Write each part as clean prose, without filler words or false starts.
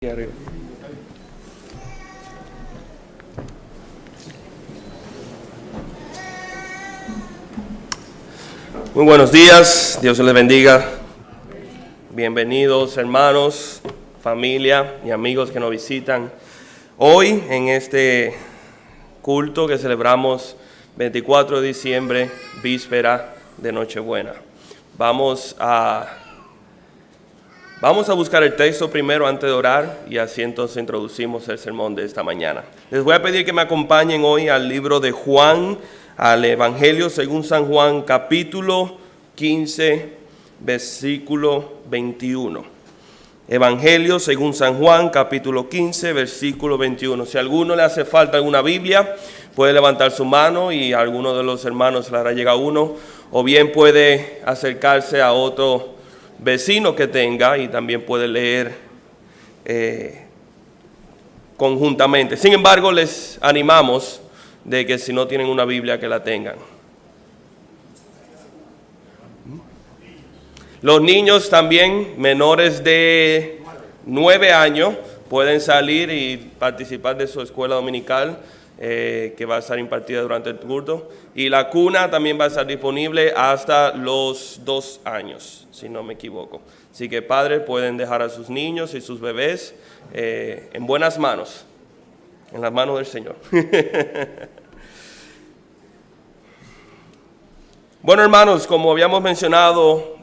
Arriba. Muy buenos días, Dios les bendiga. Bienvenidos hermanos, familia y amigos que nos visitan hoy en este culto que celebramos 24 de diciembre, víspera de Nochebuena. Vamos a buscar el texto primero antes de orar y así entonces introducimos el sermón de esta mañana. Les voy a pedir que me acompañen hoy al libro de Juan, al Evangelio según San Juan, capítulo 15, versículo 21. Evangelio según San Juan, capítulo 15, versículo 21. Si a alguno le hace falta alguna Biblia, puede levantar su mano y a alguno de los hermanos le hará llegar uno, o bien puede acercarse a otro vecino que tenga y también puede leer conjuntamente. Sin embargo, les animamos de que si no tienen una Biblia, que la tengan. Los niños también menores de 9 años pueden salir y participar de su escuela dominical que va a estar impartida durante el culto. Y la cuna también va a estar disponible hasta los 2 años, si no me equivoco. Así que padres pueden dejar a sus niños y sus bebés en buenas manos, en las manos del Señor. Bueno, hermanos, como habíamos mencionado,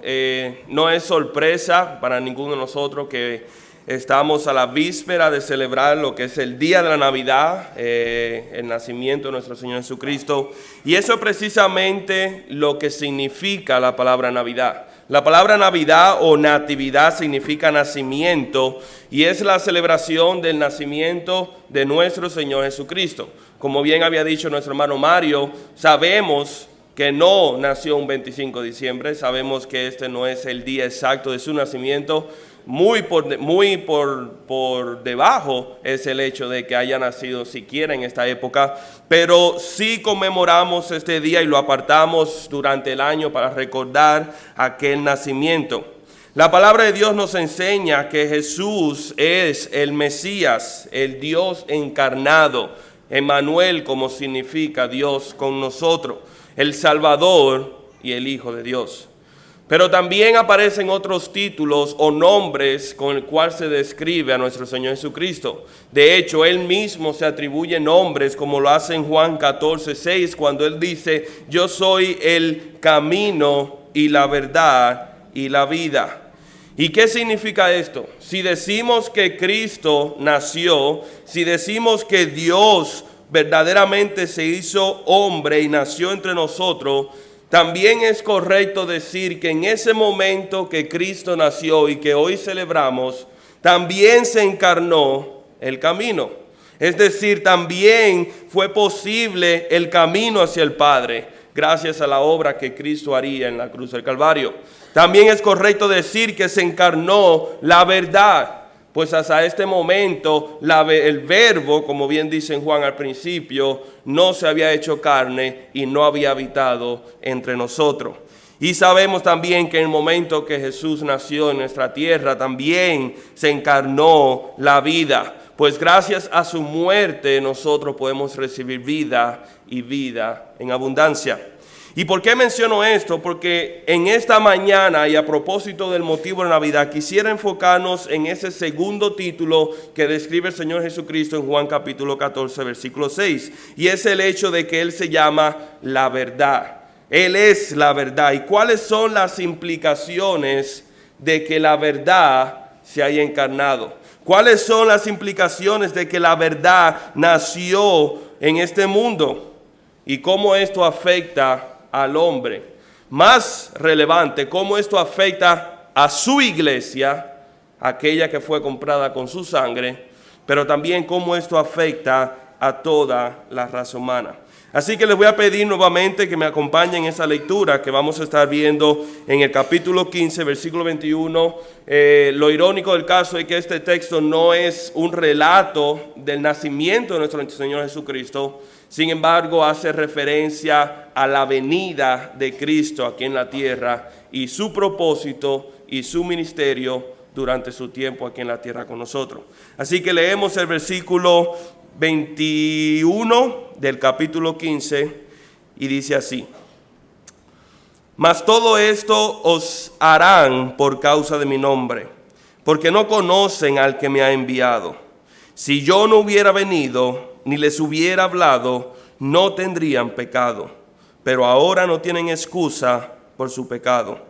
no es sorpresa para ninguno de nosotros que estamos a la víspera de celebrar lo que es el día de la Navidad, el nacimiento de nuestro Señor Jesucristo. Y eso es precisamente lo que significa la palabra Navidad. La palabra Navidad o natividad significa nacimiento y es la celebración del nacimiento de nuestro Señor Jesucristo. Como bien había dicho nuestro hermano Mario, sabemos que no nació un 25 de diciembre, sabemos que este no es el día exacto de su nacimiento. Muy por debajo es el hecho de que haya nacido siquiera en esta época, pero sí conmemoramos este día y lo apartamos durante el año para recordar aquel nacimiento. La palabra de Dios nos enseña que Jesús es el Mesías, el Dios encarnado, Emmanuel, como significa Dios con nosotros, el Salvador y el Hijo de Dios. Pero también aparecen otros títulos o nombres con el cual se describe a nuestro Señor Jesucristo. De hecho, Él mismo se atribuye nombres como lo hace en Juan 14:6, cuando Él dice: yo soy el camino y la verdad y la vida. ¿Y qué significa esto? Si decimos que Cristo nació, si decimos que Dios verdaderamente se hizo hombre y nació entre nosotros, también es correcto decir que en ese momento que Cristo nació y que hoy celebramos, también se encarnó el camino. Es decir, también fue posible el camino hacia el Padre, gracias a la obra que Cristo haría en la cruz del Calvario. También es correcto decir que se encarnó la verdad, pues hasta este momento el verbo, como bien dice en Juan al principio, no se había hecho carne y no había habitado entre nosotros. Y sabemos también que en el momento que Jesús nació en nuestra tierra, también se encarnó la vida, pues gracias a su muerte nosotros podemos recibir vida y vida en abundancia. ¿Y por qué menciono esto? Porque en esta mañana y a propósito del motivo de Navidad, quisiera enfocarnos en ese segundo título que describe el Señor Jesucristo en Juan capítulo 14, versículo 6. Y es el hecho de que Él se llama la verdad. Él es la verdad. ¿Y cuáles son las implicaciones de que la verdad se haya encarnado? ¿Cuáles son las implicaciones de que la verdad nació en este mundo? ¿Y cómo esto afecta al hombre? Más relevante, cómo esto afecta a su iglesia, aquella que fue comprada con su sangre, pero también cómo esto afecta a toda la raza humana. Así que les voy a pedir nuevamente que me acompañen en esa lectura que vamos a estar viendo en el capítulo 15, versículo 21. Lo irónico del caso es que este texto no es un relato del nacimiento de nuestro Señor Jesucristo. Sin embargo, hace referencia a la venida de Cristo aquí en la tierra y su propósito y su ministerio durante su tiempo aquí en la tierra con nosotros. Así que leemos el versículo 21 del capítulo 15 y dice así: Mas todo esto os harán por causa de mi nombre, porque no conocen al que me ha enviado. Si yo no hubiera venido ni les hubiera hablado, no tendrían pecado, pero ahora no tienen excusa por su pecado.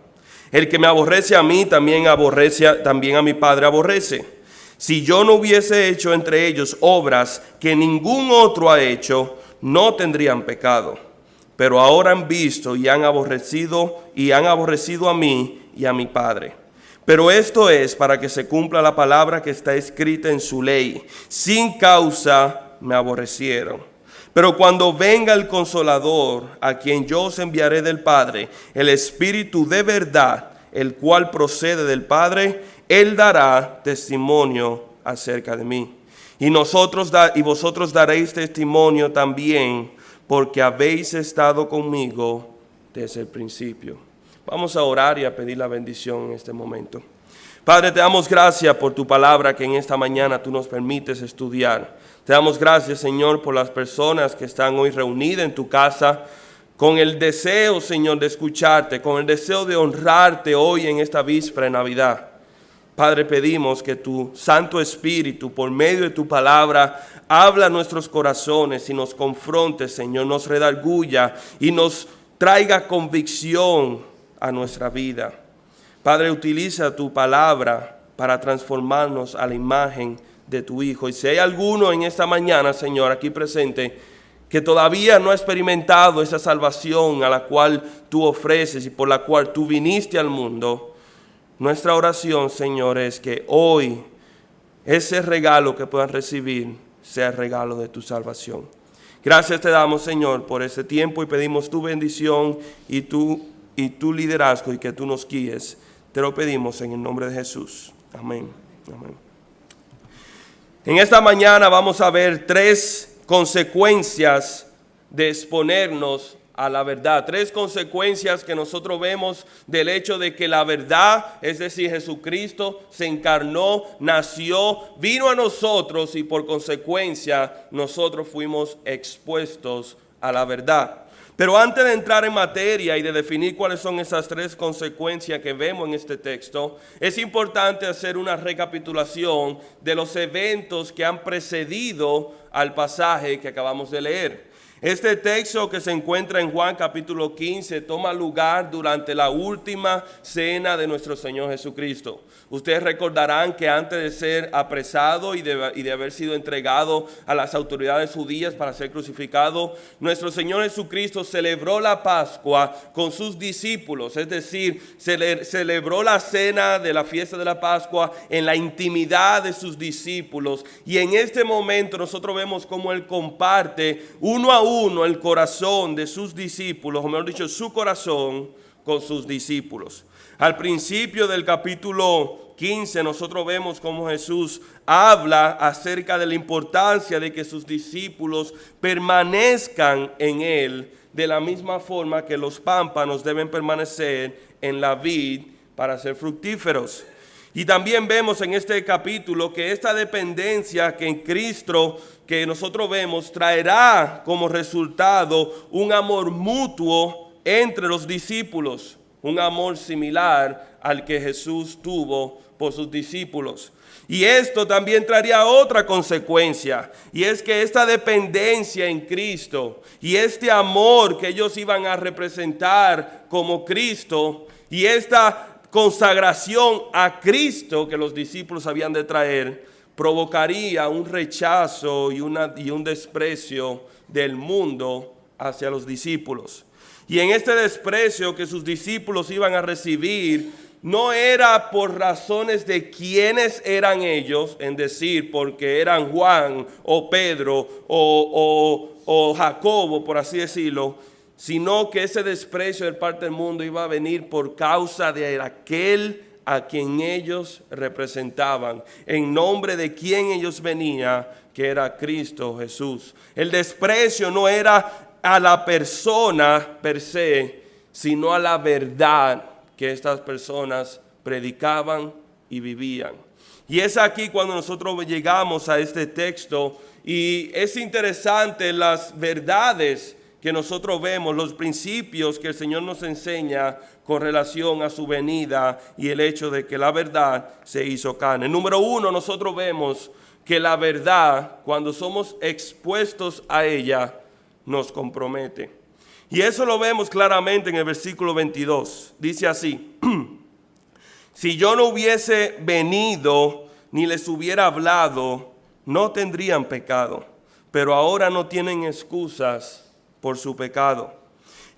El que me aborrece a mí, también a mi Padre aborrece. Si yo no hubiese hecho entre ellos obras que ningún otro ha hecho, no tendrían pecado. Pero ahora han visto y han aborrecido a mí y a mi Padre. Pero esto es para que se cumpla la palabra que está escrita en su ley: sin causa me aborrecieron. Pero cuando venga el Consolador, a quien yo os enviaré del Padre, el Espíritu de verdad, el cual procede del Padre, Él dará testimonio acerca de mí. Y vosotros daréis testimonio también, porque habéis estado conmigo desde el principio. Vamos a orar y a pedir la bendición en este momento. Padre, te damos gracias por tu palabra que en esta mañana tú nos permites estudiar. Te damos gracias, Señor, por las personas que están hoy reunidas en tu casa con el deseo, Señor, de escucharte, con el deseo de honrarte hoy en esta víspera de Navidad. Padre, pedimos que tu Santo Espíritu, por medio de tu palabra, habla a nuestros corazones y nos confronte, Señor, nos redarguya y nos traiga convicción a nuestra vida. Padre, utiliza tu palabra para transformarnos a la imagen de tu Hijo. Y si hay alguno en esta mañana, Señor, aquí presente, que todavía no ha experimentado esa salvación a la cual tú ofreces y por la cual tú viniste al mundo, nuestra oración, Señor, es que hoy ese regalo que puedan recibir sea el regalo de tu salvación. Gracias te damos, Señor, por este tiempo y pedimos tu bendición y tu liderazgo y que tú nos guíes. Te lo pedimos en el nombre de Jesús. Amén. Amén. En esta mañana vamos a ver 3 consecuencias de exponernos a la verdad. 3 consecuencias que nosotros vemos del hecho de que la verdad, es decir, Jesucristo se encarnó, nació, vino a nosotros y por consecuencia nosotros fuimos expuestos a la verdad. Pero antes de entrar en materia y de definir cuáles son esas 3 consecuencias que vemos en este texto, es importante hacer una recapitulación de los eventos que han precedido al pasaje que acabamos de leer. Este texto que se encuentra en Juan capítulo 15 toma lugar durante la última cena de nuestro Señor Jesucristo. Ustedes recordarán que antes de ser apresado y de haber sido entregado a las autoridades judías para ser crucificado, nuestro Señor Jesucristo celebró la Pascua con sus discípulos, es decir, celebró la cena de la fiesta de la Pascua en la intimidad de sus discípulos. Y en este momento nosotros vemos cómo Él comparte uno a uno el corazón de sus discípulos, o mejor dicho, su corazón con sus discípulos. Al principio del capítulo 15 nosotros vemos cómo Jesús habla acerca de la importancia de que sus discípulos permanezcan en Él de la misma forma que los pámpanos deben permanecer en la vid para ser fructíferos. Y también vemos en este capítulo que esta dependencia que en Cristo que nosotros vemos traerá como resultado un amor mutuo entre los discípulos, un amor similar al que Jesús tuvo por sus discípulos. Y esto también traería otra consecuencia, y es que esta dependencia en Cristo y este amor que ellos iban a representar como Cristo y esta consagración a Cristo que los discípulos habían de traer, provocaría un rechazo y un desprecio del mundo hacia los discípulos. Y en este desprecio que sus discípulos iban a recibir, no era por razones de quiénes eran ellos, en decir, porque eran Juan o Pedro o Jacobo, por así decirlo, sino que ese desprecio de parte del mundo iba a venir por causa de aquel a quien ellos representaban, en nombre de quien ellos venían, que era Cristo Jesús. El desprecio no era a la persona per se, sino a la verdad que estas personas predicaban y vivían. Y es aquí cuando nosotros llegamos a este texto y es interesante las verdades que nosotros vemos, los principios que el Señor nos enseña con relación a su venida y el hecho de que la verdad se hizo carne. Número uno, nosotros vemos que la verdad, cuando somos expuestos a ella, nos compromete. Y eso lo vemos claramente en el versículo 22. Dice así: si yo no hubiese venido ni les hubiera hablado, no tendrían pecado, pero ahora no tienen excusas por su pecado.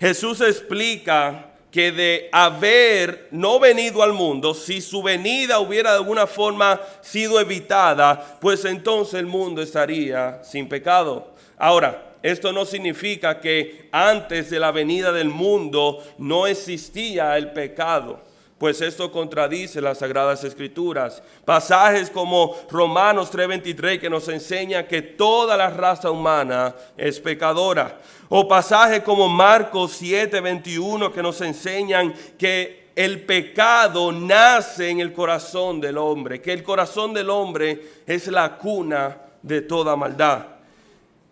Jesús explica que de haber no venido al mundo, si su venida hubiera de alguna forma sido evitada, pues entonces el mundo estaría sin pecado. Ahora, esto no significa que antes de la venida del mundo no existía el pecado, pues esto contradice las Sagradas Escrituras. Pasajes como Romanos 3:23 que nos enseña que toda la raza humana es pecadora. O pasajes como Marcos 7:21 que nos enseñan que el pecado nace en el corazón del hombre, que el corazón del hombre es la cuna de toda maldad.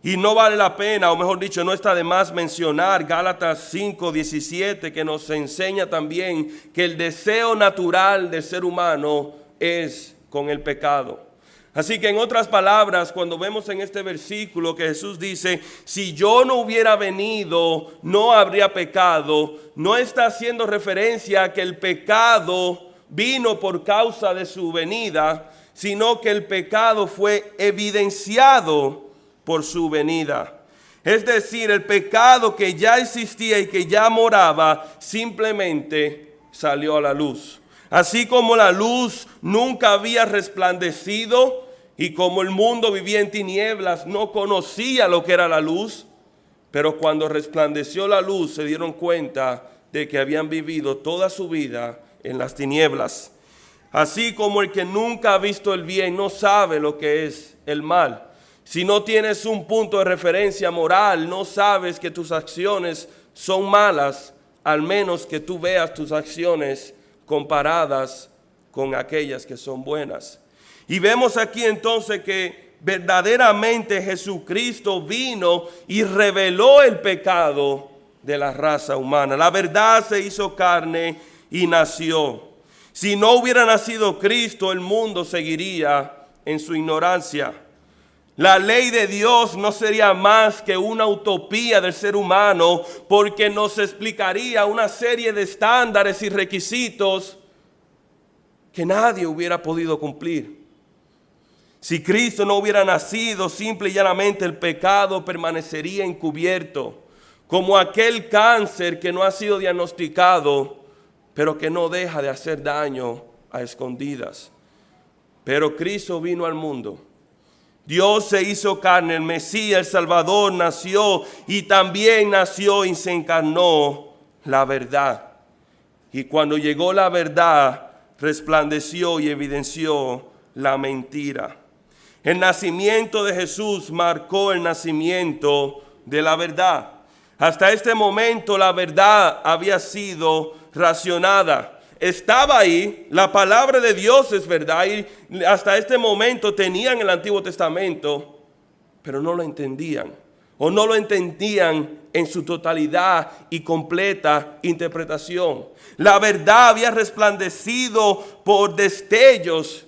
Y no vale la pena, o mejor dicho, no está de más mencionar Gálatas 5:17 que nos enseña también que el deseo natural del ser humano es con el pecado. Así que en otras palabras, cuando vemos en este versículo que Jesús dice, si yo no hubiera venido, no habría pecado, no está haciendo referencia a que el pecado vino por causa de su venida, sino que el pecado fue evidenciado por su venida. Es decir, el pecado que ya existía y que ya moraba simplemente salió a la luz. Así como la luz nunca había resplandecido y como el mundo vivía en tinieblas, no conocía lo que era la luz, pero cuando resplandeció la luz se dieron cuenta de que habían vivido toda su vida en las tinieblas. Así como el que nunca ha visto el bien no sabe lo que es el mal. Si no tienes un punto de referencia moral, no sabes que tus acciones son malas, al menos que tú veas tus acciones comparadas con aquellas que son buenas. Y vemos aquí entonces que verdaderamente Jesucristo vino y reveló el pecado de la raza humana. La verdad se hizo carne y nació. Si no hubiera nacido Cristo, el mundo seguiría en su ignorancia. La ley de Dios no sería más que una utopía del ser humano, porque nos explicaría una serie de estándares y requisitos que nadie hubiera podido cumplir. Si Cristo no hubiera nacido, simple y llanamente el pecado permanecería encubierto, como aquel cáncer que no ha sido diagnosticado, pero que no deja de hacer daño a escondidas. Pero Cristo vino al mundo. Dios se hizo carne, el Mesías, el Salvador, nació y también nació y se encarnó la verdad. Y cuando llegó la verdad, resplandeció y evidenció la mentira. El nacimiento de Jesús marcó el nacimiento de la verdad. Hasta este momento la verdad había sido racionada. Estaba ahí, la palabra de Dios es verdad, y hasta este momento tenían el Antiguo Testamento, pero no lo entendían, o no lo entendían en su totalidad y completa interpretación. La verdad había resplandecido por destellos,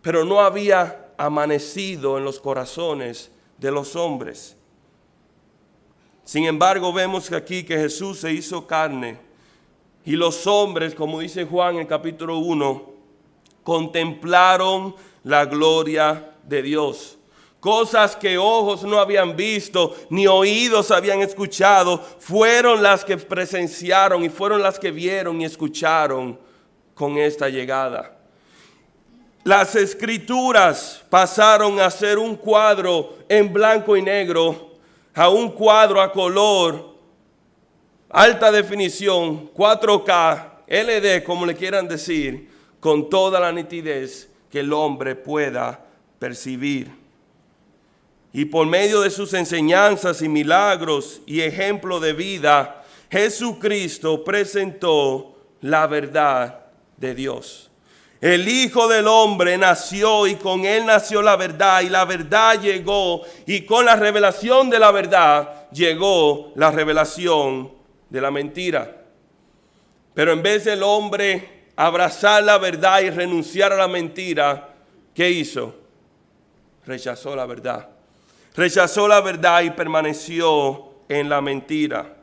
pero no había amanecido en los corazones de los hombres. Sin embargo, vemos aquí que Jesús se hizo carne y los hombres, como dice Juan en el capítulo 1, contemplaron la gloria de Dios. Cosas que ojos no habían visto, ni oídos habían escuchado, fueron las que presenciaron y fueron las que vieron y escucharon con esta llegada. Las escrituras pasaron a ser un cuadro en blanco y negro a un cuadro a color, alta definición, 4K, LD, como le quieran decir, con toda la nitidez que el hombre pueda percibir. Y por medio de sus enseñanzas y milagros y ejemplo de vida, Jesucristo presentó la verdad de Dios. El Hijo del Hombre nació y con él nació la verdad, y la verdad llegó, y con la revelación de la verdad llegó la revelación de la mentira. Pero en vez del hombre abrazar la verdad y renunciar a la mentira, ¿qué hizo? Rechazó la verdad. Rechazó la verdad y permaneció en la mentira.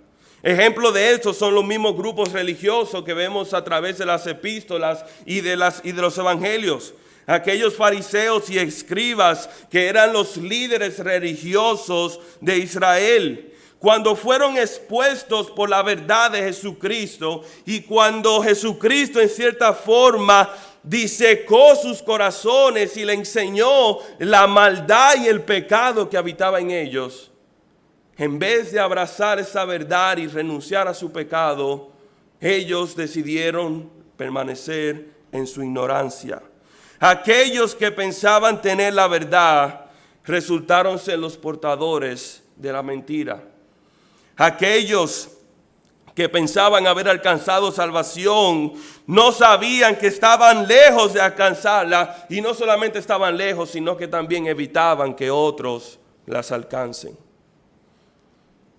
Ejemplo de esto son los mismos grupos religiosos que vemos a través de las epístolas y de los evangelios. Aquellos fariseos y escribas que eran los líderes religiosos de Israel. Cuando fueron expuestos por la verdad de Jesucristo y cuando Jesucristo en cierta forma disecó sus corazones y le enseñó la maldad y el pecado que habitaba en ellos, en vez de abrazar esa verdad y renunciar a su pecado, ellos decidieron permanecer en su ignorancia. Aquellos que pensaban tener la verdad resultaron ser los portadores de la mentira. Aquellos que pensaban haber alcanzado salvación no sabían que estaban lejos de alcanzarla, y no solamente estaban lejos, sino que también evitaban que otros las alcancen.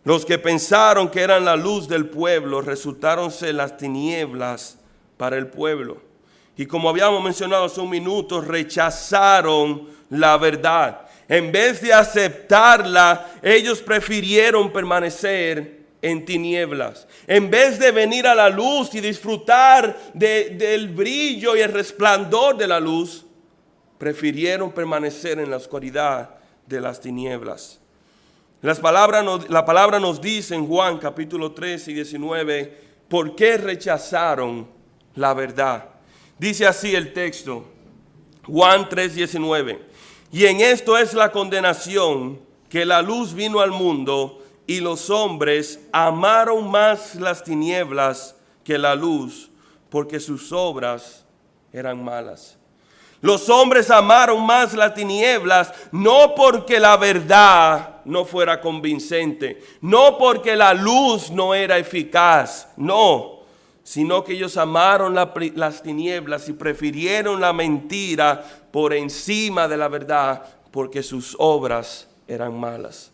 Los que pensaron que eran la luz del pueblo resultaron ser las tinieblas para el pueblo. Y como habíamos mencionado hace un minuto, rechazaron la verdad. En vez de aceptarla, ellos prefirieron permanecer en tinieblas. En vez de venir a la luz y disfrutar del brillo y el resplandor de la luz, prefirieron permanecer en la oscuridad de las tinieblas. La palabra nos dice en Juan capítulo 13 y 19, ¿por qué rechazaron la verdad? Dice así el texto, Juan 3, 19. Y en esto es la condenación, que la luz vino al mundo y los hombres amaron más las tinieblas que la luz, porque sus obras eran malas. Los hombres amaron más las tinieblas, no porque la verdad no fuera convincente, no porque la luz no era eficaz, no, sino que ellos amaron las tinieblas y prefirieron la mentira por encima de la verdad, porque sus obras eran malas.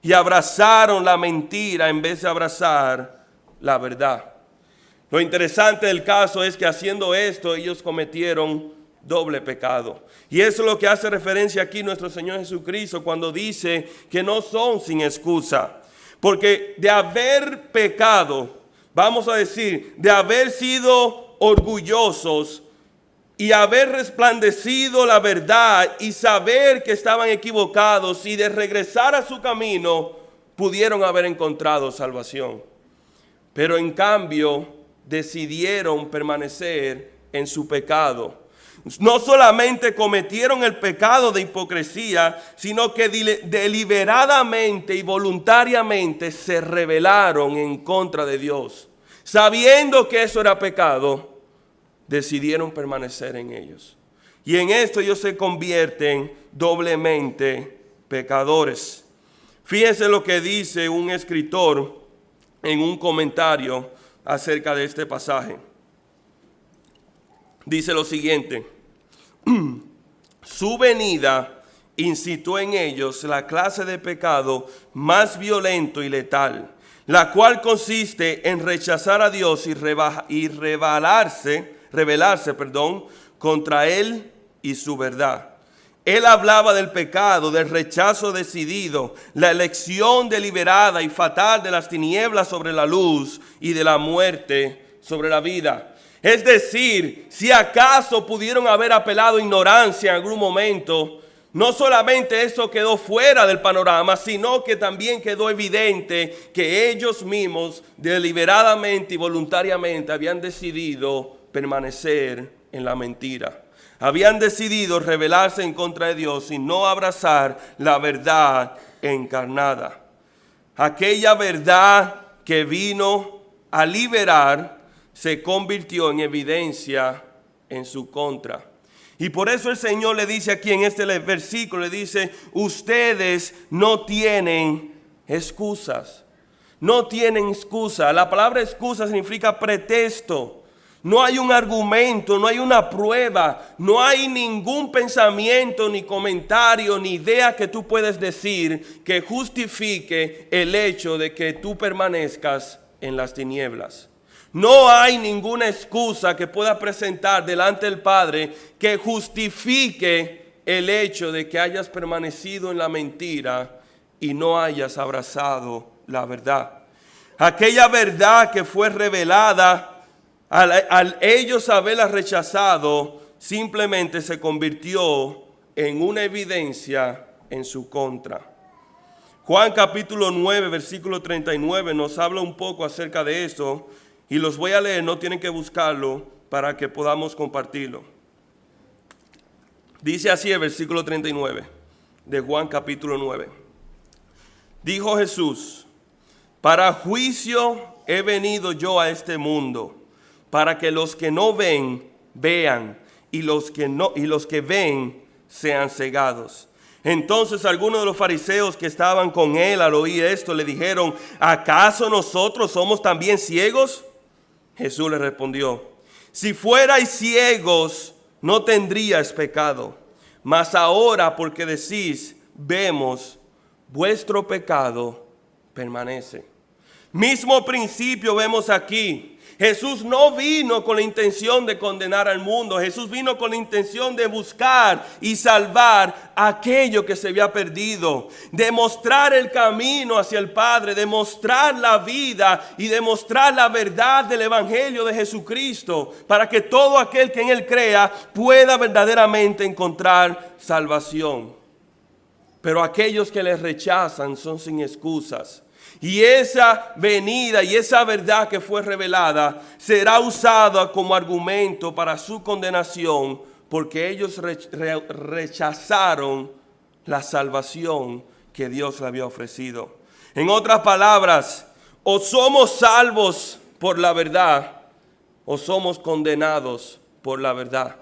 Y abrazaron la mentira en vez de abrazar la verdad. Lo interesante del caso es que haciendo esto ellos cometieron doble pecado. Y eso es lo que hace referencia aquí nuestro Señor Jesucristo cuando dice que no son sin excusa. Porque de haber pecado, vamos a decir, de haber sido orgullosos y haber resplandecido la verdad y saber que estaban equivocados y de regresar a su camino, pudieron haber encontrado salvación. Pero en cambio decidieron permanecer en su pecado. No solamente cometieron el pecado de hipocresía, sino que deliberadamente y voluntariamente se rebelaron en contra de Dios. Sabiendo que eso era pecado, decidieron permanecer en ellos. Y en esto ellos se convierten doblemente pecadores. Fíjense lo que dice un escritor en un comentario acerca de este pasaje. Dice lo siguiente: su venida incitó en ellos la clase de pecado más violento y letal, la cual consiste en rechazar a Dios y rebelarse contra Él y su verdad. Él hablaba del pecado, del rechazo decidido, la elección deliberada y fatal de las tinieblas sobre la luz y de la muerte sobre la vida. Es decir, si acaso pudieron haber apelado a ignorancia en algún momento, no solamente eso quedó fuera del panorama, sino que también quedó evidente que ellos mismos deliberadamente y voluntariamente habían decidido permanecer en la mentira. Habían decidido rebelarse en contra de Dios y no abrazar la verdad encarnada. Aquella verdad que vino a liberar se convirtió en evidencia en su contra. Y por eso el Señor le dice aquí en este versículo, le dice, ustedes no tienen excusas. No tienen excusa. La palabra excusa significa pretexto. No hay un argumento, no hay una prueba, no hay ningún pensamiento, ni comentario, ni idea que tú puedes decir que justifique el hecho de que tú permanezcas en las tinieblas. No hay ninguna excusa que pueda presentar delante del Padre que justifique el hecho de que hayas permanecido en la mentira y no hayas abrazado la verdad. Aquella verdad que fue revelada, al ellos haberla rechazado, simplemente se convirtió en una evidencia en su contra. Juan capítulo 9, versículo 39 nos habla un poco acerca de eso y los voy a leer, no tienen que buscarlo para que podamos compartirlo. Dice así el versículo 39 de Juan capítulo 9. Dijo Jesús: para juicio he venido yo a este mundo, para que los que no ven, vean, y los que ven sean cegados. Entonces algunos de los fariseos que estaban con él al oír esto le dijeron: ¿acaso nosotros somos también ciegos? Jesús le respondió: si fuerais ciegos, no tendríais pecado. Mas ahora, porque decís, vemos, vuestro pecado permanece. Mismo principio vemos aquí. Jesús no vino con la intención de condenar al mundo. Jesús vino con la intención de buscar y salvar aquello que se había perdido. De mostrar el camino hacia el Padre, de mostrar la vida y de mostrar la verdad del Evangelio de Jesucristo, para que todo aquel que en Él crea pueda verdaderamente encontrar salvación. Pero aquellos que le rechazan son sin excusas. Y esa venida y esa verdad que fue revelada será usada como argumento para su condenación, porque ellos rechazaron la salvación que Dios le había ofrecido. En otras palabras, o somos salvos por la verdad o somos condenados por la verdad.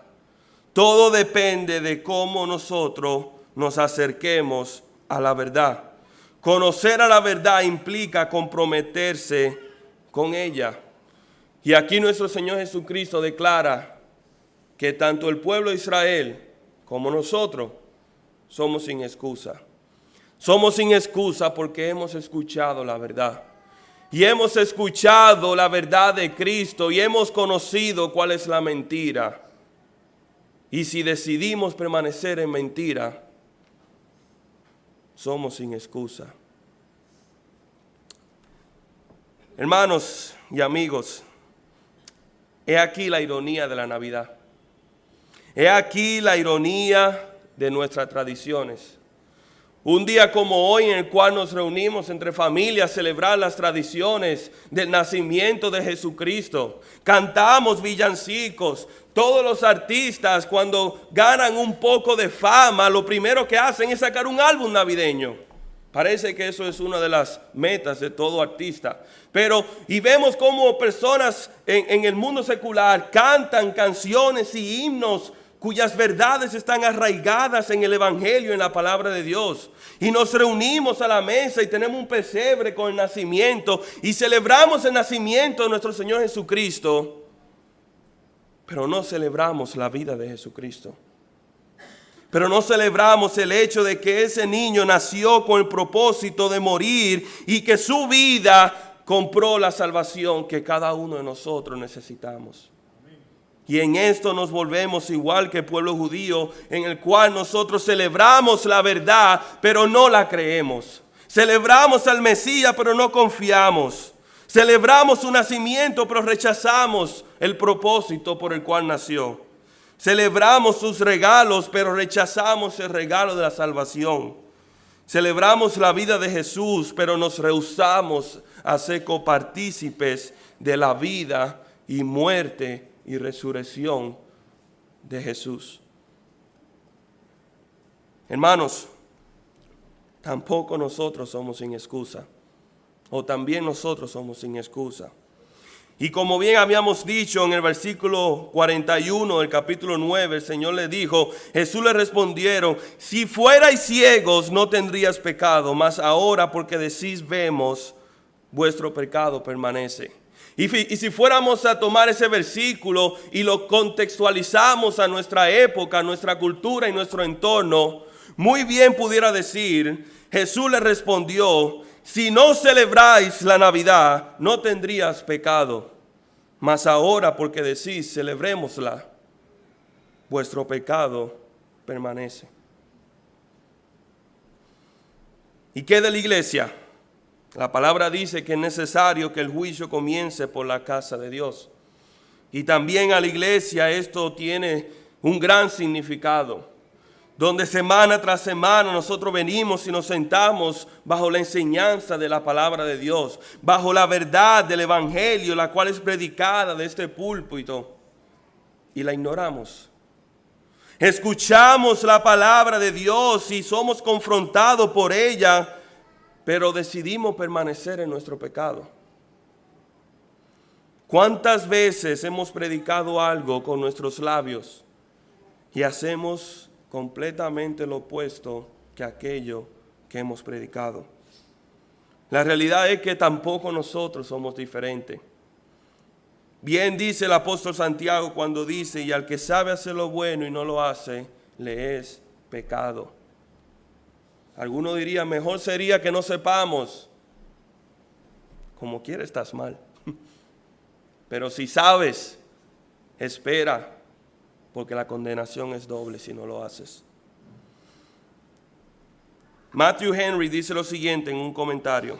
Todo depende de cómo nosotros nos acerquemos a la verdad. Conocer a la verdad implica comprometerse con ella. Y aquí nuestro Señor Jesucristo declara que tanto el pueblo de Israel como nosotros somos sin excusa. Somos sin excusa porque hemos escuchado la verdad. Y hemos escuchado la verdad de Cristo y hemos conocido cuál es la mentira. Y si decidimos permanecer en mentira, somos sin excusa. Hermanos y amigos, he aquí la ironía de la Navidad. He aquí la ironía de nuestras tradiciones. Un día como hoy en el cual nos reunimos entre familias a celebrar las tradiciones del nacimiento de Jesucristo. Cantamos villancicos. Todos los artistas, cuando ganan un poco de fama, lo primero que hacen es sacar un álbum navideño. Parece que eso es una de las metas de todo artista. Y vemos cómo personas en el mundo secular cantan canciones y himnos cuyas verdades están arraigadas en el Evangelio, en la palabra de Dios. Y nos reunimos a la mesa y tenemos un pesebre con el nacimiento y celebramos el nacimiento de nuestro Señor Jesucristo. Pero no celebramos la vida de Jesucristo. Pero no celebramos el hecho de que ese niño nació con el propósito de morir y que su vida compró la salvación que cada uno de nosotros necesitamos. Y en esto nos volvemos igual que el pueblo judío, en el cual nosotros celebramos la verdad, pero no la creemos. Celebramos al Mesías, pero no confiamos. Celebramos su nacimiento, pero rechazamos el propósito por el cual nació. Celebramos sus regalos, pero rechazamos el regalo de la salvación. Celebramos la vida de Jesús, pero nos rehusamos a ser copartícipes de la vida y muerte y resurrección de Jesús. Hermanos, tampoco nosotros somos sin excusa, o también nosotros somos sin excusa. Y como bien habíamos dicho en el versículo 41 del capítulo 9, el Señor le dijo, Jesús le respondieron, si fuerais ciegos no tendrías pecado, mas ahora porque decís vemos, vuestro pecado permanece. Y si fuéramos a tomar ese versículo y lo contextualizamos a nuestra época, a nuestra cultura y nuestro entorno, muy bien pudiera decir, Jesús le respondió, si no celebráis la Navidad, no tendrías pecado. Mas ahora, porque decís, celebrémosla, vuestro pecado permanece. ¿Y qué de la iglesia? La palabra dice que es necesario que el juicio comience por la casa de Dios. Y también a la iglesia esto tiene un gran significado, donde semana tras semana nosotros venimos y nos sentamos bajo la enseñanza de la palabra de Dios, bajo la verdad del evangelio, la cual es predicada de este púlpito, y la ignoramos. Escuchamos la palabra de Dios y somos confrontados por ella, pero decidimos permanecer en nuestro pecado. ¿Cuántas veces hemos predicado algo con nuestros labios y hacemos completamente lo opuesto que aquello que hemos predicado? La realidad es que tampoco nosotros somos diferentes. Bien dice el apóstol Santiago cuando dice, y al que sabe hacer lo bueno y no lo hace, le es pecado. Alguno diría, mejor sería que no sepamos. Como quiera estás mal. Pero si sabes, espera, porque la condenación es doble si no lo haces. Matthew Henry dice lo siguiente en un comentario.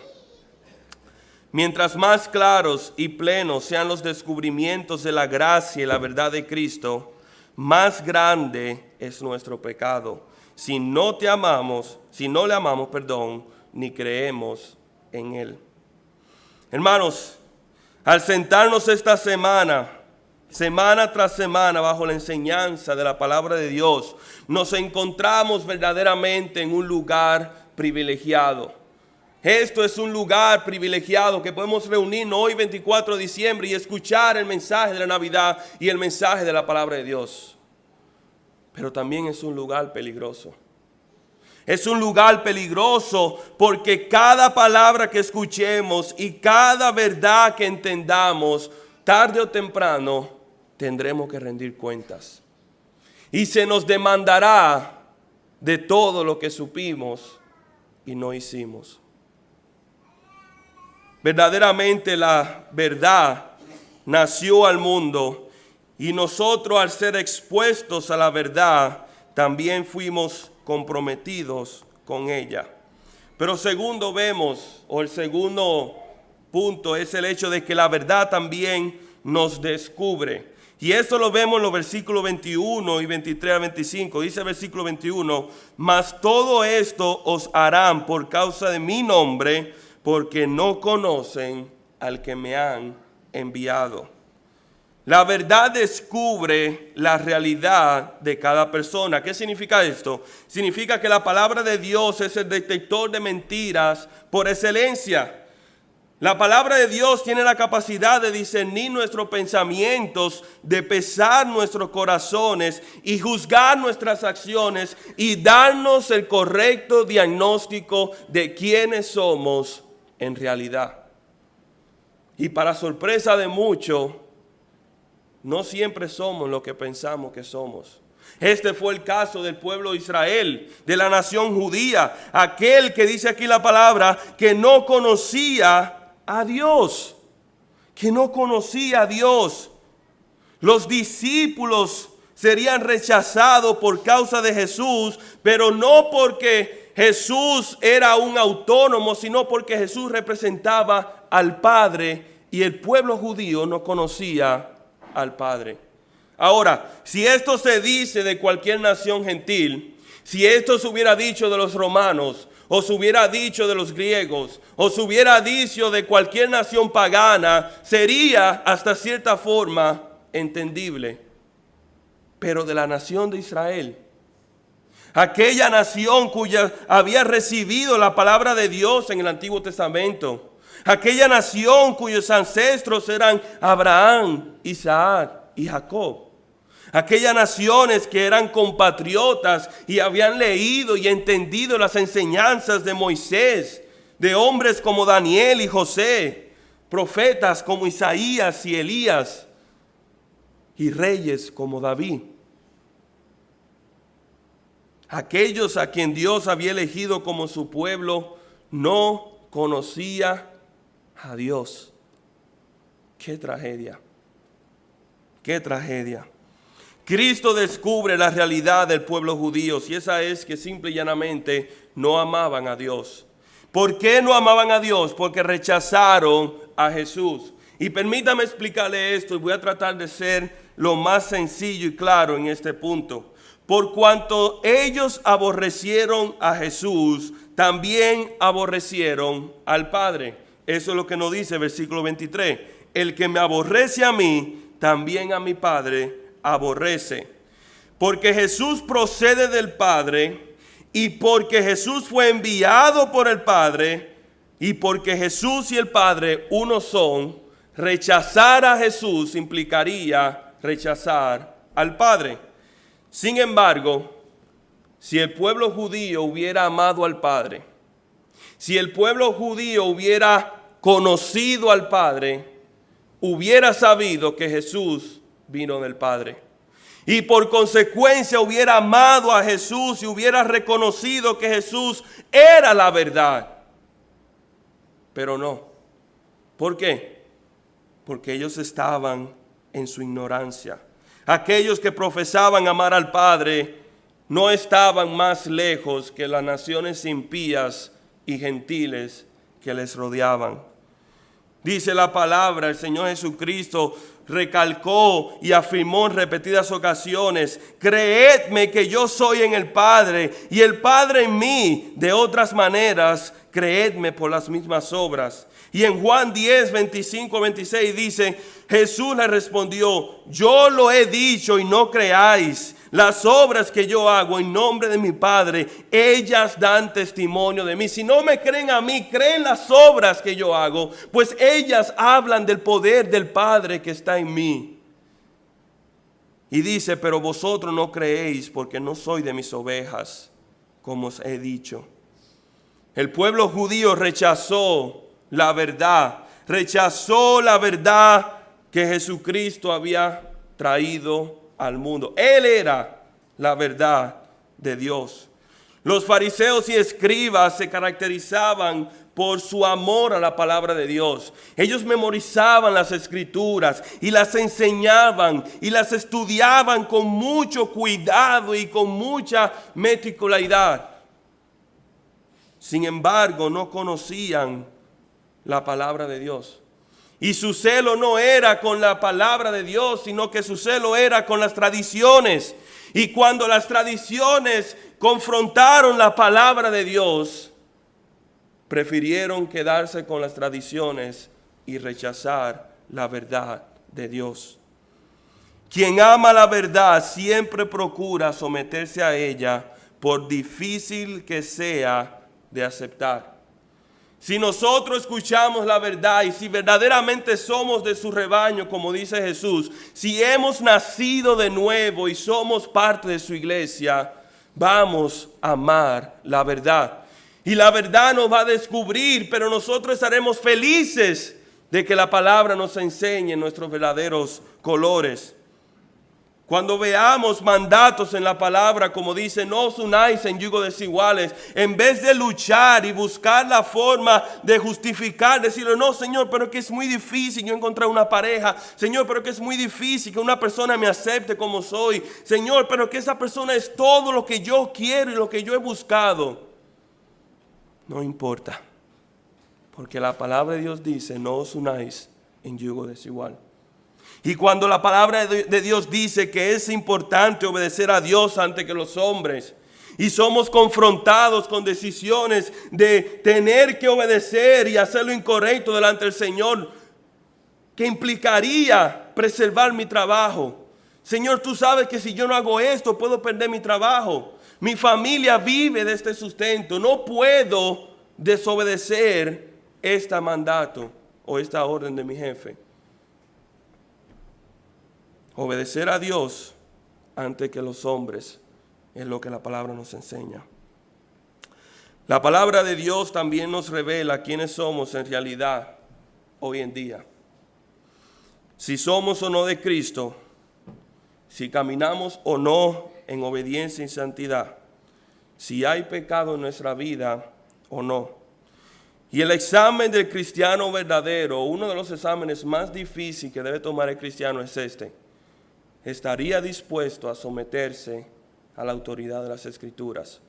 Mientras más claros y plenos sean los descubrimientos de la gracia y la verdad de Cristo, más grande es nuestro pecado. Si no le amamos, ni creemos en Él. Hermanos, al sentarnos esta semana tras semana, bajo la enseñanza de la palabra de Dios, nos encontramos verdaderamente en un lugar privilegiado. Esto es un lugar privilegiado que podemos reunirnos hoy 24 de diciembre y escuchar el mensaje de la Navidad y el mensaje de la palabra de Dios. Pero también es un lugar peligroso. Es un lugar peligroso porque cada palabra que escuchemos y cada verdad que entendamos, tarde o temprano tendremos que rendir cuentas. Y se nos demandará de todo lo que supimos y no hicimos. Verdaderamente la verdad nació al mundo y nosotros, al ser expuestos a la verdad, también fuimos comprometidos con ella. Pero el segundo punto es el hecho de que la verdad también nos descubre. Y esto lo vemos en los versículos 21 y 23 a 25. Dice el versículo 21, mas todo esto os harán por causa de mi nombre, porque no conocen al que me han enviado. La verdad descubre la realidad de cada persona. ¿Qué significa esto? Significa que la palabra de Dios es el detector de mentiras por excelencia. La palabra de Dios tiene la capacidad de discernir nuestros pensamientos, de pesar nuestros corazones y juzgar nuestras acciones y darnos el correcto diagnóstico de quiénes somos en realidad. Y para sorpresa de muchos, no siempre somos lo que pensamos que somos. Este fue el caso del pueblo de Israel, de la nación judía, aquel que dice aquí la palabra que no conocía a Dios, que no conocía a Dios. Los discípulos serían rechazados por causa de Jesús, pero no porque Jesús era un autónomo, sino porque Jesús representaba al Padre y el pueblo judío no conocía al Padre. Ahora, si esto se dice de cualquier nación gentil, si esto se hubiera dicho de los romanos, o se hubiera dicho de los griegos, o se hubiera dicho de cualquier nación pagana, sería hasta cierta forma entendible. Pero de la nación de Israel, aquella nación cuya había recibido la palabra de Dios en el Antiguo Testamento, aquella nación cuyos ancestros eran Abraham, Isaac y Jacob. Aquellas naciones que eran compatriotas y habían leído y entendido las enseñanzas de Moisés, de hombres como Daniel y José, profetas como Isaías y Elías, y reyes como David. Aquellos a quien Dios había elegido como su pueblo no conocía a Dios. ¡Qué tragedia! ¡Qué tragedia! Cristo descubre la realidad del pueblo judío, y esa es que simple y llanamente no amaban a Dios. ¿Por qué no amaban a Dios? Porque rechazaron a Jesús. Y permítame explicarle esto, y voy a tratar de ser lo más sencillo y claro en este punto. Por cuanto ellos aborrecieron a Jesús, también aborrecieron al Padre. Eso es lo que nos dice el versículo 23. El que me aborrece a mí, también a mi Padre aborrece. Porque Jesús procede del Padre, y porque Jesús fue enviado por el Padre, y porque Jesús y el Padre uno son, rechazar a Jesús implicaría rechazar al Padre. Sin embargo, si el pueblo judío hubiera amado al Padre, si el pueblo judío hubiera conocido al Padre, hubiera sabido que Jesús vino del Padre. Y por consecuencia hubiera amado a Jesús y hubiera reconocido que Jesús era la verdad. Pero no. ¿Por qué? Porque ellos estaban en su ignorancia. Aquellos que profesaban amar al Padre no estaban más lejos que las naciones impías y gentiles que les rodeaban. Dice la palabra, el Señor Jesucristo recalcó y afirmó en repetidas ocasiones: creedme que yo soy en el Padre y el Padre en mí. De otras maneras, creedme por las mismas obras. Y en Juan 10, 25, 26 dice: Jesús le respondió: yo lo he dicho y no creáis. Las obras que yo hago en nombre de mi Padre, ellas dan testimonio de mí. Si no me creen a mí, creen las obras que yo hago, pues ellas hablan del poder del Padre que está en mí. Y dice: pero vosotros no creéis porque no soy de mis ovejas, como os he dicho. El pueblo judío rechazó la verdad que Jesucristo había traído al mundo. Él era la verdad de Dios. Los fariseos y escribas se caracterizaban por su amor a la palabra de Dios. Ellos memorizaban las escrituras y las enseñaban y las estudiaban con mucho cuidado y con mucha meticulosidad. Sin embargo, no conocían la palabra de Dios. Y su celo no era con la palabra de Dios, sino que su celo era con las tradiciones. Y cuando las tradiciones confrontaron la palabra de Dios, prefirieron quedarse con las tradiciones y rechazar la verdad de Dios. Quien ama la verdad siempre procura someterse a ella, por difícil que sea de aceptar. Si nosotros escuchamos la verdad y si verdaderamente somos de su rebaño, como dice Jesús, si hemos nacido de nuevo y somos parte de su iglesia, vamos a amar la verdad. Y la verdad nos va a descubrir, pero nosotros estaremos felices de que la palabra nos enseñe nuestros verdaderos colores. Cuando veamos mandatos en la palabra, como dice: no os unáis en yugo desiguales, en vez de luchar y buscar la forma de justificar, decirle: no, Señor, pero que es muy difícil yo encontrar una pareja. Señor, pero que es muy difícil que una persona me acepte como soy. Señor, pero que esa persona es todo lo que yo quiero y lo que yo he buscado. No importa, porque la palabra de Dios dice: no os unáis en yugo desigual. Y cuando la palabra de Dios dice que es importante obedecer a Dios antes que los hombres, y somos confrontados con decisiones de tener que obedecer y hacer lo incorrecto delante del Señor, que implicaría preservar mi trabajo. Señor, tú sabes que si yo no hago esto, puedo perder mi trabajo. Mi familia vive de este sustento. No puedo desobedecer este mandato o esta orden de mi jefe. Obedecer a Dios antes que los hombres es lo que la palabra nos enseña. La palabra de Dios también nos revela quiénes somos en realidad. hoy en día. Si somos o no de Cristo, si caminamos o no en obediencia y santidad, si hay pecado en nuestra vida o no. Y el examen del cristiano verdadero, uno de los exámenes más difíciles que debe tomar el cristiano es este. ¿Estaría dispuesto a someterse a la autoridad de las Escrituras?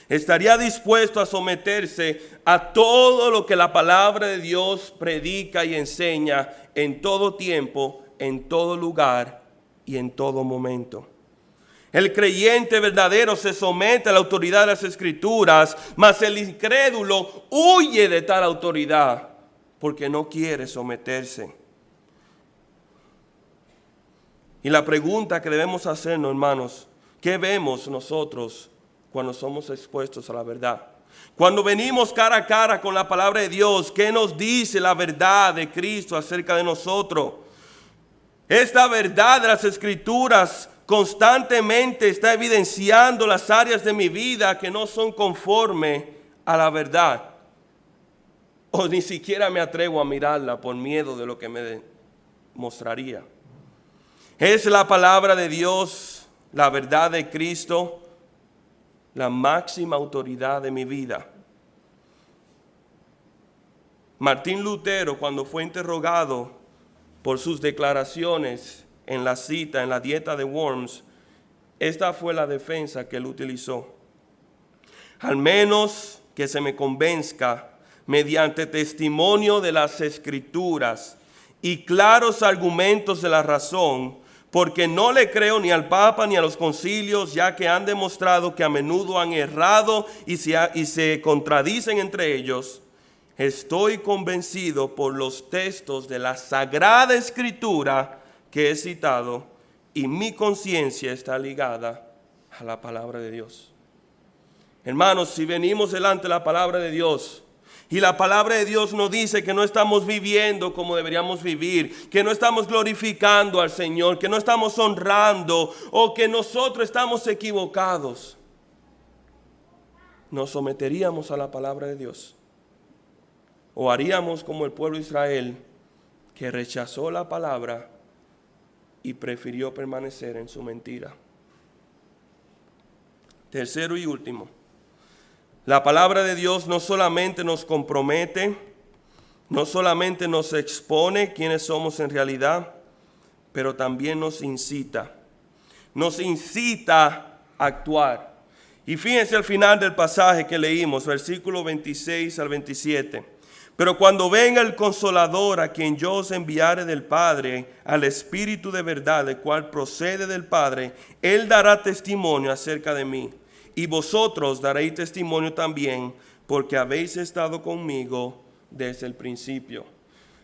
¿Estaría dispuesto a someterse a todo lo que la palabra de Dios predica y enseña en todo tiempo, en todo lugar y en todo momento? El creyente verdadero se somete a la autoridad de las Escrituras, mas el incrédulo huye de tal autoridad porque no quiere someterse. Y la pregunta que debemos hacernos, hermanos, ¿qué vemos nosotros cuando somos expuestos a la verdad? Cuando venimos cara a cara con la palabra de Dios, ¿qué nos dice la verdad de Cristo acerca de nosotros? Esta verdad de las Escrituras constantemente está evidenciando las áreas de mi vida que no son conforme a la verdad. O ni siquiera me atrevo a mirarla por miedo de lo que me mostraría. Es la palabra de Dios, la verdad de Cristo, la máxima autoridad de mi vida. Martín Lutero, cuando fue interrogado por sus declaraciones en la cita, en la dieta de Worms, esta fue la defensa que él utilizó. Al menos que se me convenzca mediante testimonio de las Escrituras y claros argumentos de la razón, porque no le creo ni al Papa ni a los concilios, ya que han demostrado que a menudo han errado y se contradicen entre ellos. Estoy convencido por los textos de la Sagrada Escritura que he citado, y mi conciencia está ligada a la palabra de Dios. Hermanos, si venimos delante de la palabra de Dios, y la palabra de Dios nos dice que no estamos viviendo como deberíamos vivir, que no estamos glorificando al Señor, que no estamos honrando, o que nosotros estamos equivocados, ¿nos someteríamos a la palabra de Dios? ¿O haríamos como el pueblo de Israel, que rechazó la palabra y prefirió permanecer en su mentira? Tercero y último, la palabra de Dios no solamente nos compromete, no solamente nos expone quiénes somos en realidad, pero también nos incita a actuar. Y fíjense al final del pasaje que leímos, versículo 26 al 27. Pero cuando venga el Consolador, a quien yo os enviare del Padre, al Espíritu de verdad, el cual procede del Padre, Él dará testimonio acerca de mí. Y vosotros daréis testimonio también, porque habéis estado conmigo desde el principio.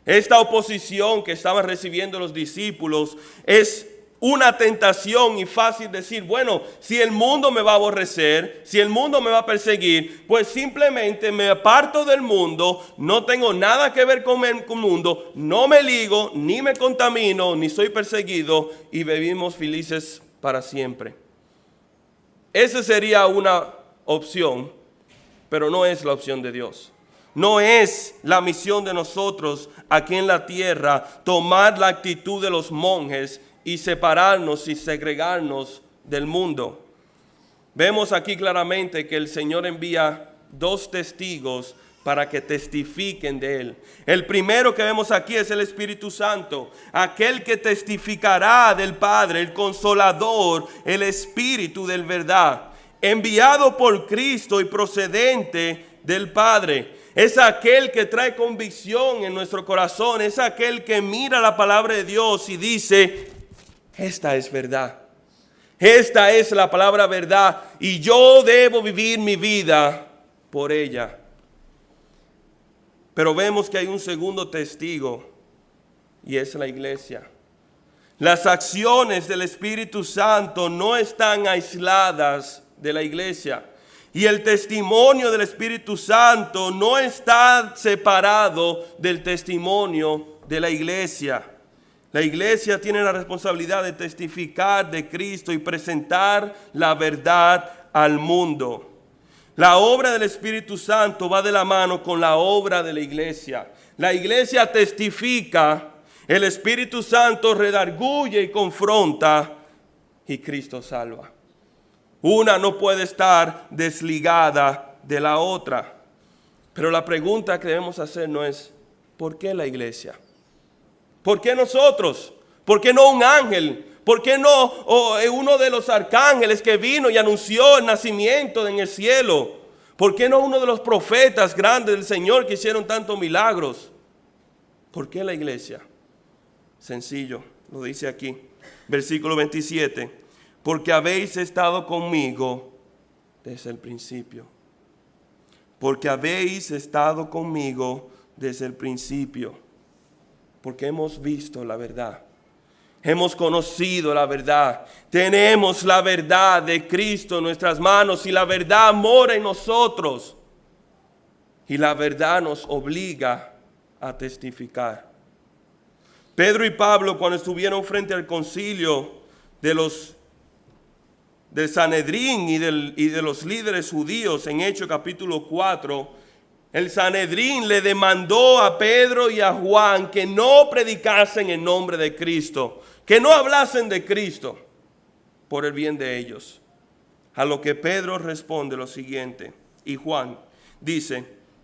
Esta oposición que estaban recibiendo los discípulos es una tentación y fácil decir, bueno, si el mundo me va a aborrecer, si el mundo me va a perseguir, pues simplemente me aparto del mundo, no tengo nada que ver con el mundo, no me ligo, ni me contamino, ni soy perseguido y vivimos felices para siempre. Esa sería una opción, pero no es la opción de Dios. No es la misión de nosotros aquí en la tierra tomar la actitud de los monjes y separarnos y segregarnos del mundo. Vemos aquí claramente que el Señor envía 2 testigos para que testifiquen de Él. El primero que vemos aquí es el Espíritu Santo, aquel que testificará del Padre, el Consolador, el Espíritu de verdad, enviado por Cristo y procedente del Padre. Es aquel que trae convicción en nuestro corazón, es aquel que mira la palabra de Dios y dice, esta es verdad, esta es la palabra verdad y yo debo vivir mi vida por ella. Pero vemos que hay un segundo testigo y es la iglesia. Las acciones del Espíritu Santo no están aisladas de la iglesia. Y el testimonio del Espíritu Santo no está separado del testimonio de la iglesia. La iglesia tiene la responsabilidad de testificar de Cristo y presentar la verdad al mundo. La obra del Espíritu Santo va de la mano con la obra de la iglesia. La iglesia testifica, el Espíritu Santo redarguye y confronta, y Cristo salva. Una no puede estar desligada de la otra. Pero la pregunta que debemos hacer no es, ¿por qué la iglesia? ¿Por qué nosotros? ¿Por qué no un ángel? ¿Por qué no uno de los arcángeles que vino y anunció el nacimiento en el cielo? ¿Por qué no uno de los profetas grandes del Señor que hicieron tantos milagros? ¿Por qué la iglesia? Sencillo, lo dice aquí, versículo 27. Porque habéis estado conmigo desde el principio. Porque habéis estado conmigo desde el principio. Porque hemos visto la verdad. Hemos conocido la verdad. Tenemos la verdad de Cristo en nuestras manos y la verdad mora en nosotros. Y la verdad nos obliga a testificar. Pedro y Pablo, cuando estuvieron frente al concilio del Sanedrín y de los líderes judíos en Hechos capítulo 4, el Sanedrín le demandó a Pedro y a Juan que no predicasen en nombre de Cristo, que no hablasen de Cristo por el bien de ellos. A lo que Pedro responde lo siguiente, y Juan dice,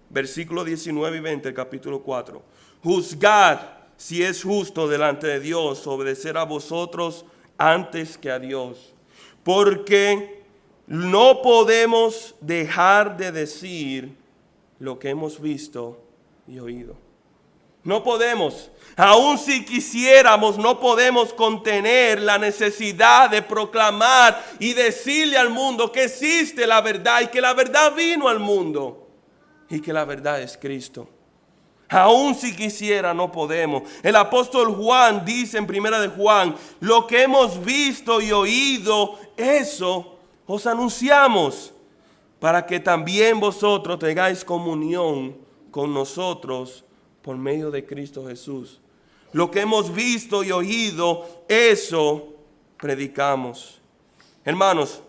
versículos 19 y 20 del capítulo 4, juzgad si es justo delante de Dios obedecer a vosotros antes que a Dios, porque no podemos dejar de decir lo que hemos visto y oído. No podemos, aun si quisiéramos, no podemos contener la necesidad de proclamar y decirle al mundo que existe la verdad y que la verdad vino al mundo y que la verdad es Cristo. Aun si quisiera, no podemos. El apóstol Juan dice en primera de Juan, lo que hemos visto y oído, eso os anunciamos, para que también vosotros tengáis comunión con nosotros por medio de Cristo Jesús. Lo que hemos visto y oído, eso predicamos. Hermanos,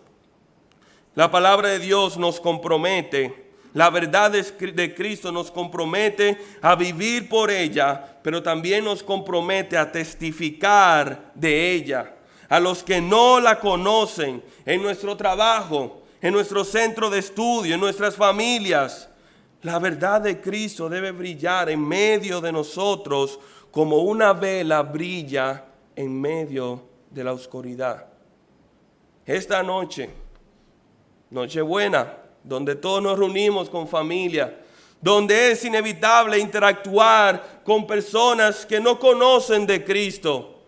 la palabra de Dios nos compromete. La verdad de Cristo nos compromete a vivir por ella, pero también nos compromete a testificar de ella. A los que no la conocen en nuestro trabajo, en nuestro centro de estudio, en nuestras familias, la verdad de Cristo debe brillar en medio de nosotros como una vela brilla en medio de la oscuridad. Esta noche, Nochebuena, donde todos nos reunimos con familia, donde es inevitable interactuar con personas que no conocen de Cristo,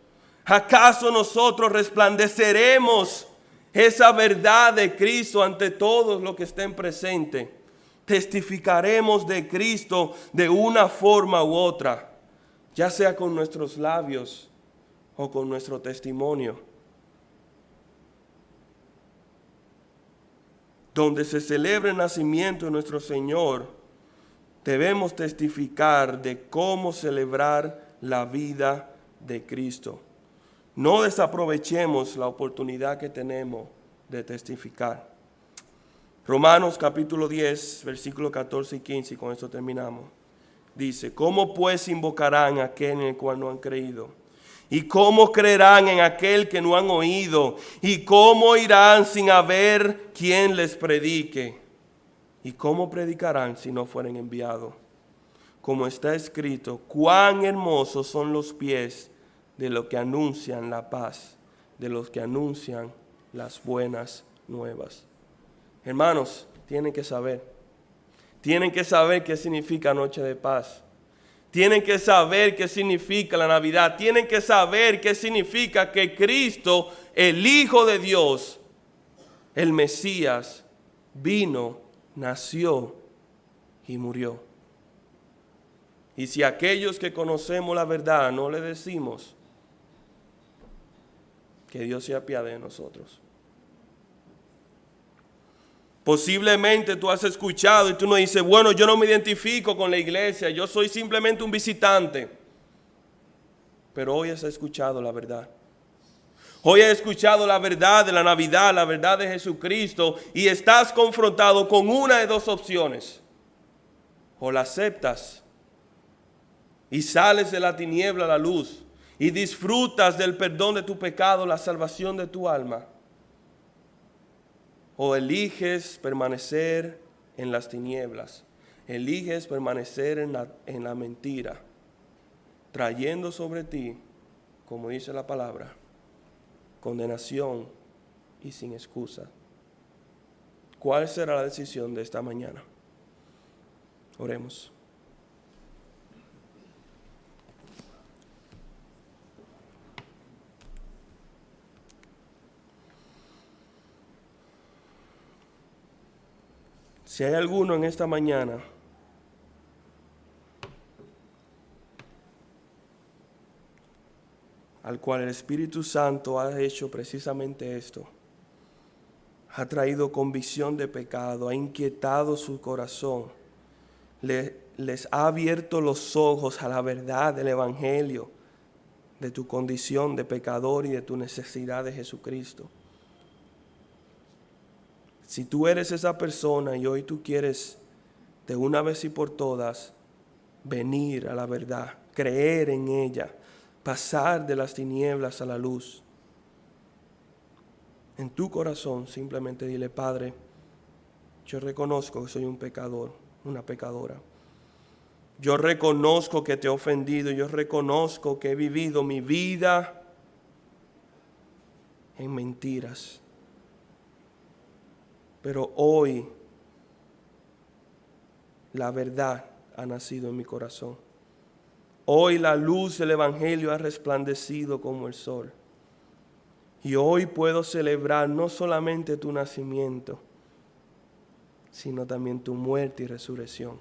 ¿acaso nosotros resplandeceremos esa verdad de Cristo ante todos los que estén presentes? Testificaremos de Cristo de una forma u otra, ya sea con nuestros labios o con nuestro testimonio. Donde se celebre el nacimiento de nuestro Señor, debemos testificar de cómo celebrar la vida de Cristo. No desaprovechemos la oportunidad que tenemos de testificar. Romanos capítulo 10, versículos 14 y 15, y con esto terminamos. Dice, ¿cómo pues invocarán a aquel en el cual no han creído? ¿Y cómo creerán en aquel que no han oído? ¿Y cómo irán sin haber quien les predique? ¿Y cómo predicarán si no fueren enviados? Como está escrito, cuán hermosos son los pies de los que anuncian la paz, de los que anuncian las buenas nuevas. Hermanos, tienen que saber qué significa noche de paz. Tienen que saber qué significa la Navidad. Tienen que saber qué significa que Cristo, el Hijo de Dios, el Mesías, vino, nació y murió. Y si aquellos que conocemos la verdad no le decimos, que Dios se apiade de nosotros. Posiblemente tú has escuchado y tú no dices, bueno, yo no me identifico con la iglesia, yo soy simplemente un visitante. Pero hoy has escuchado la verdad. Hoy has escuchado la verdad de la Navidad, la verdad de Jesucristo, y estás confrontado con una de dos opciones. O la aceptas y sales de la tiniebla a la luz y disfrutas del perdón de tu pecado, la salvación de tu alma. O eliges permanecer en las tinieblas, eliges permanecer en la mentira, trayendo sobre ti, como dice la palabra, condenación y sin excusa. ¿Cuál será la decisión de esta mañana? Oremos. Si hay alguno en esta mañana al cual el Espíritu Santo ha hecho precisamente esto, ha traído convicción de pecado, ha inquietado su corazón, les ha abierto los ojos a la verdad del Evangelio, de tu condición de pecador y de tu necesidad de Jesucristo. Si tú eres esa persona y hoy tú quieres de una vez y por todas venir a la verdad, creer en ella, pasar de las tinieblas a la luz, en tu corazón simplemente dile: Padre, yo reconozco que soy un pecador, una pecadora. Yo reconozco que te he ofendido, yo reconozco que he vivido mi vida en mentiras. Pero hoy la verdad ha nacido en mi corazón. Hoy la luz del Evangelio ha resplandecido como el sol. Y hoy puedo celebrar no solamente tu nacimiento, sino también tu muerte y resurrección.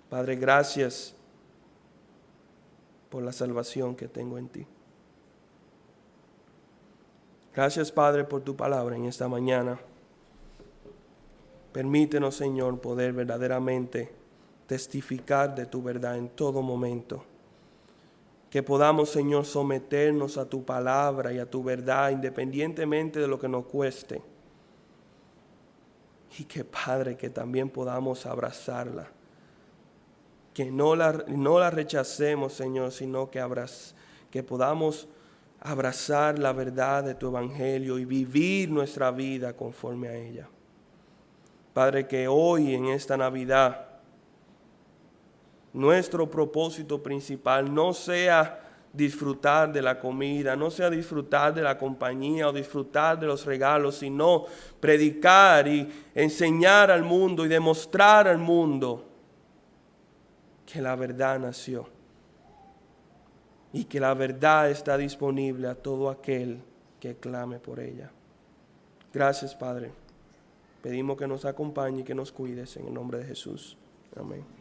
Padre, gracias por la salvación que tengo en ti. Gracias, Padre, por tu palabra en esta mañana. Permítenos, Señor, poder verdaderamente testificar de tu verdad en todo momento. Que podamos, Señor, someternos a tu palabra y a tu verdad independientemente de lo que nos cueste. Y que, Padre, que también podamos abrazarla. Que no la rechacemos, Señor, sino que podamos abrazar la verdad de tu Evangelio y vivir nuestra vida conforme a ella. Padre, que hoy en esta Navidad nuestro propósito principal no sea disfrutar de la comida, no sea disfrutar de la compañía o disfrutar de los regalos, sino predicar y enseñar al mundo y demostrar al mundo que la verdad nació y que la verdad está disponible a todo aquel que clame por ella. Gracias, Padre. Pedimos que nos acompañe y que nos cuides en el nombre de Jesús. Amén.